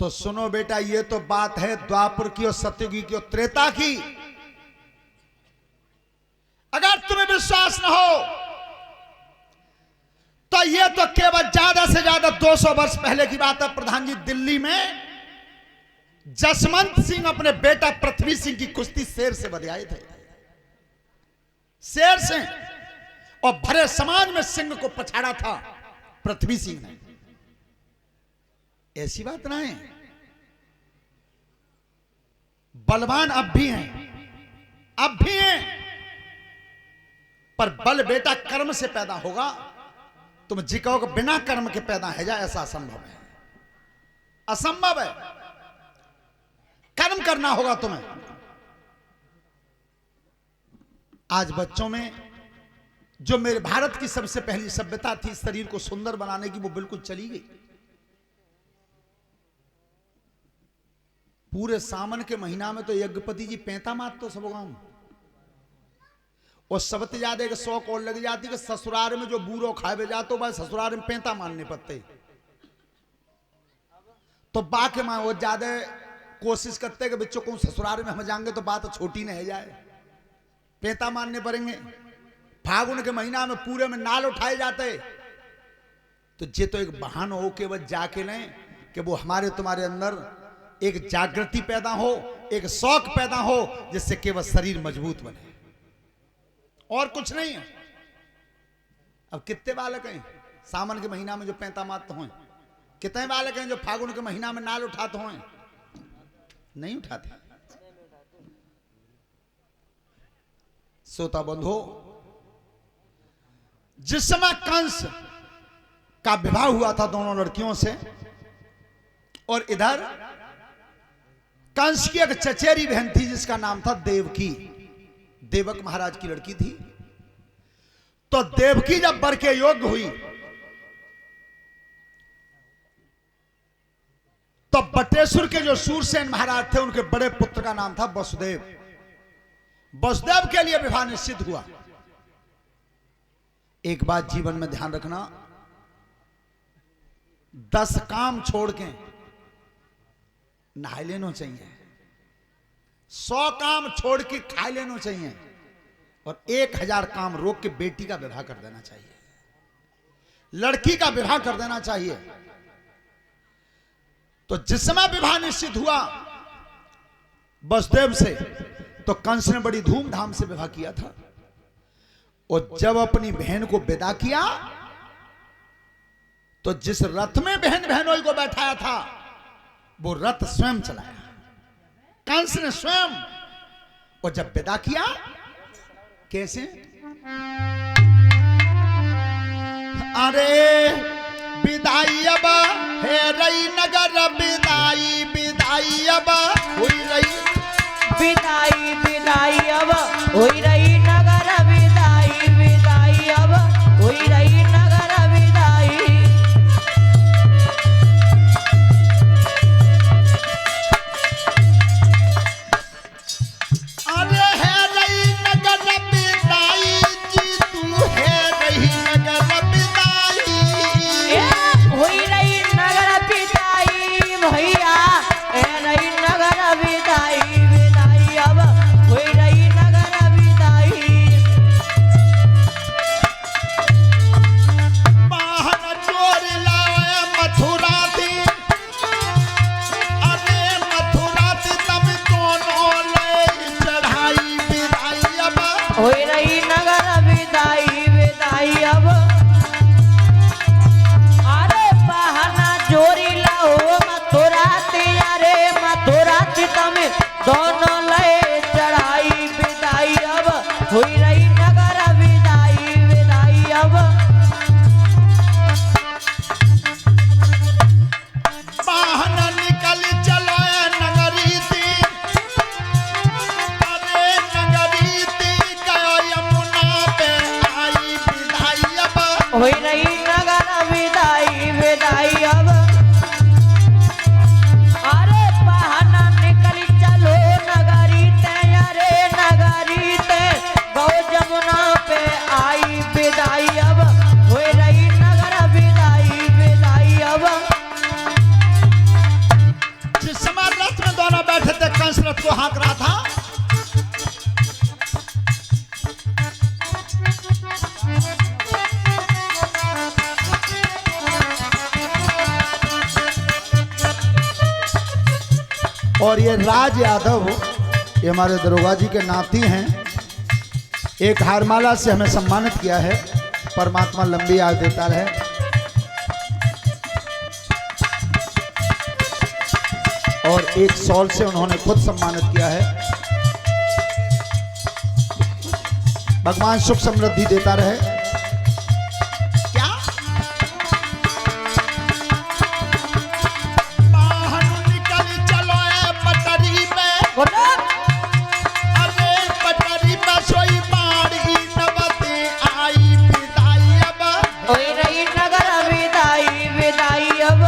तो सुनो बेटा, ये तो बात है द्वापर की और सतयुगी की और त्रेता की। अगर तुम्हें विश्वास न हो तो ये तो केवल ज्यादा से ज्यादा 200 वर्ष पहले की बात है। प्रधान जी, दिल्ली में जसवंत सिंह अपने बेटा पृथ्वी सिंह की कुश्ती शेर से बधियाए थे। शेर से और भरे समाज में सिंह को पछाड़ा था पृथ्वी सिंह ने। ऐसी बात ना है। बलवान अब भी हैं, अब भी हैं, पर बल बेटा कर्म से पैदा होगा। तुम जिकोगे बिना कर्म के पैदा है जा, ऐसा असंभव है, असंभव है। कर्म करना होगा तुम्हें। आज बच्चों में जो मेरे भारत की सबसे पहली सभ्यता थी शरीर को सुंदर बनाने की, वो बिल्कुल चली गई। पूरे सावन के महीना में तो यज्ञपति जी पैंता मात तो सब गांव और सबसे ज्यादा एक 100 कौड़ लग जाती कि ससुराल में जो बूढ़ो खाए जाते भाई ससुराल में पैंता मानने पड़ते। तो बाके मां वो ज्यादा कोशिश करते कि बच्चों को ससुराल में हम जाएंगे तो बात छोटी नहीं जाए, पैंता मानने पड़ेंगे। फागुन के महीना में पूरे में नाल उठाए जाते। तो ये तो एक बहाना हो के बस जाके लें कि वो हमारे तुम्हारे अंदर एक जागृति पैदा हो, एक शौक पैदा हो, जिससे केवल शरीर मजबूत बने, और कुछ नहीं है। अब कितने बालक हैं सावन के महीना में जो पैंता मारते हो? कितने बालक हैं जो फागुन के महीना में नाल उठाते हो? नहीं उठाते। श्रोता बंधु, जिस समय कंस का विवाह हुआ था दोनों लड़कियों से, और इधर कंस की एक चचेरी बहन थी जिसका नाम था देवकी, देवक महाराज की लड़की थी। तो देवकी जब वर के योग्य हुई तो बटेश्वर के जो सूरसेन महाराज थे उनके बड़े पुत्र का नाम था वसुदेव। वसुदेव के लिए विवाह निश्चित हुआ। एक बात जीवन में ध्यान रखना, 10 काम छोड़ के नहा लेना चाहिए, 100 काम छोड़ के खा लेना चाहिए, और 1000 काम रोक के बेटी का विवाह कर देना चाहिए, लड़की का विवाह कर देना चाहिए। तो जिस समय विवाह निश्चित हुआ वसुदेव से, तो कंस ने बड़ी धूमधाम से विवाह किया था। और जब अपनी बहन को विदा किया तो जिस रथ में बहन बहनोई को बैठाया था वो रथ स्वयं चलाया, कंस ने स्वयं। और जब विदा किया, कैसे? अरे विदाई अब है रही नगर, विदाई विदाई अब हुई रही, विदाई विदाई अब हुई रही नगर, विदाई विदाई अब हुई रही नगर विदाई। अरे है रही नगर विदाई जी, तू है रही नगर विदाई, हुई रही नगर विदाई भैया, है रही नगर विदाई, विदाई अब हुई रही नगर विदाई। दशरथ को हाँक रहा था। और ये राज यादव, ये हमारे दरोगा जी के नाती हैं। एक हारमाला से हमें सम्मानित किया है। परमात्मा लंबी आयु देता रहे। और एक शॉल से उन्होंने खुद सम्मानित किया है। भगवान सुख समृद्धि देता रहे। क्या बाहर निकल चलो पटरी में, अरे पटरी में सोई बाड़ी नवते आई विदाई अब, होई रही नगर विदाई विदाई अब।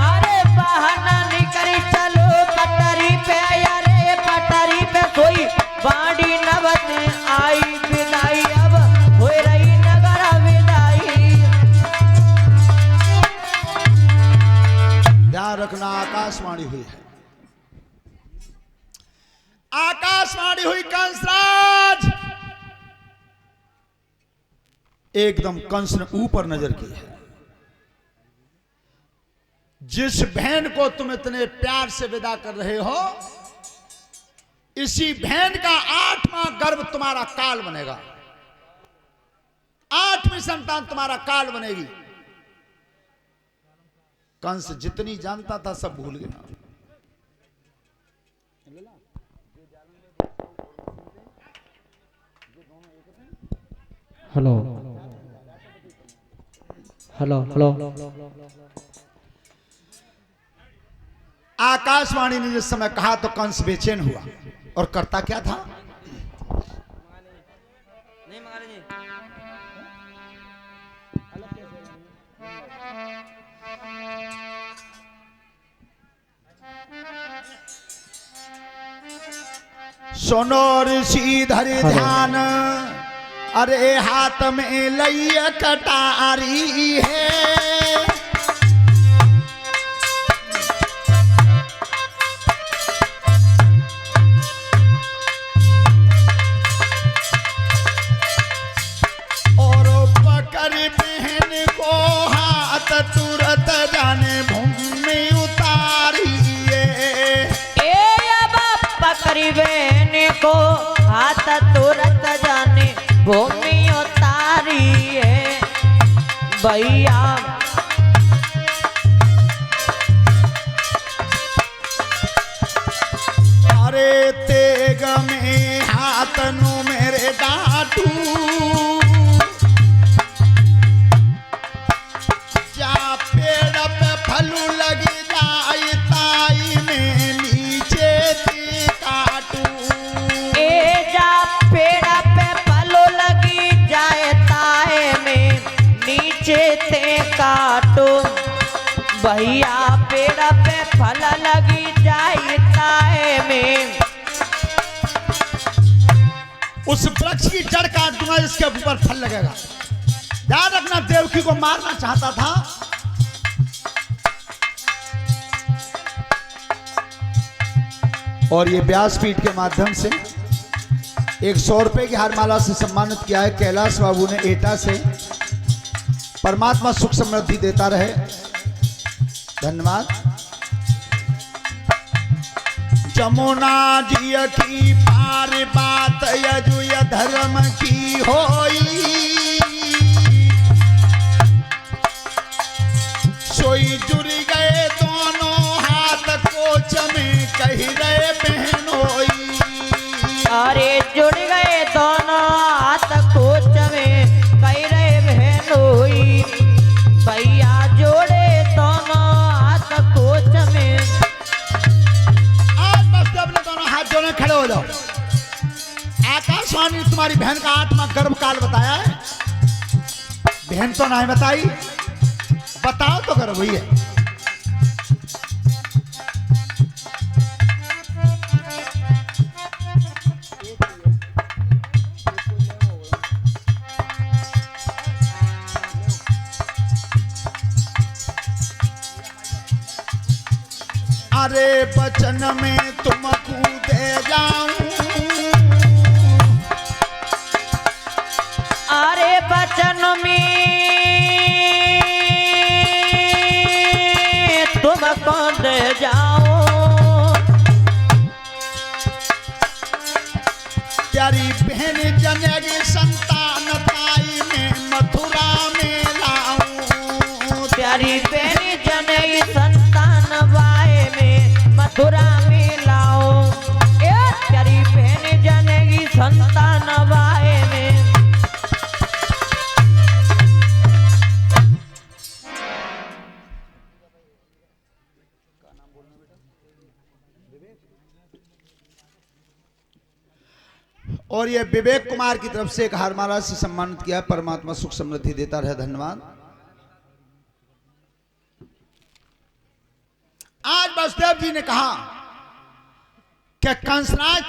अरे बहाना निकल चलो पटरी पे, अरे पटरी पे कोई बाड़ी नवत आई विदाई अब, होई रही नगर विदाई। ध्यान रखना, आकाशवाणी हुई है, आकाशवाणी हुई। कंसराज एकदम कंस ने ऊपर नजर की है। जिस बहन को तुम इतने प्यार से विदा कर रहे हो, इसी बहन का 8वां गर्भ तुम्हारा काल बनेगा। 8वीं संतान तुम्हारा काल बनेगी। कंस जितनी जानता था सब भूल गया। Hello hello hello. आकाशवाणी ने जिस समय कहा तो कंस बेचैन हुआ। और करता क्या था? सुनो ऋषि धरि ध्यान, अरे हाथ में लइया कटारी है। और पकड़ बहन को हाथ तुरंत जाने भूमि उतारी है। पकड़ी बहन को हाथ तुरंत जाने भूमि उतारी है भैया। अरे तेग में हाथ नु मेरे डाटू, जा पेड़ पे फलू लगी जाए ताई में नीचे ते काटू। ए जा पेड़ पे फलो लगी जाए ताए में नीचे ते काटो भैया। पेड़ पे फल लगी जाए ताए में, उस वृक्ष की जड़ काट दूंगा जिसके ऊपर फल लगेगा। ध्यान रखना, देवकी को मारना चाहता था। और ये व्यासपीठ के माध्यम से एक 100 रुपए की हारमाला से सम्मानित किया है कैलाश बाबू ने एटा से। परमात्मा सुख समृद्धि देता रहे। धन्यवाद। जमुना जी की पार बात यजुय धर्म की होई, सोई जुड़ गए दोनों हाथ कोच में कही रहे बहन होई। अरे जुड़ गए दोनों हाथ कोच में कह रहे बहन हुई भैया। जोड़े दोनों हाथ कोच में। आज बस अपने दोनों हाथ जोड़े खड़े हो जाओ। आकाशवाणी ने तुम्हारी बहन का 8वां गर्भकाल बताया है। बहन तो नहीं बताई, बताओ तो गर्भ हुई है। तुम्हारे वचन में तुमको दे जाऊं। अरे वचन में तुमको दे जाओ। प्यारी बहन जनेगी संतान ताई में मथुरा में लाऊं। प्यारी बहन जनेगी संतान बाए में मथुरा में लाओ। प्यारी बहन जनेगी संतान बाए में। और ये विवेक कुमार की तरफ से एक हार महाराज से सम्मानित किया। परमात्मा सुख समृद्धि देता रहे, धन्यवाद। आज वसुदेव जी ने कहा कि कंसराज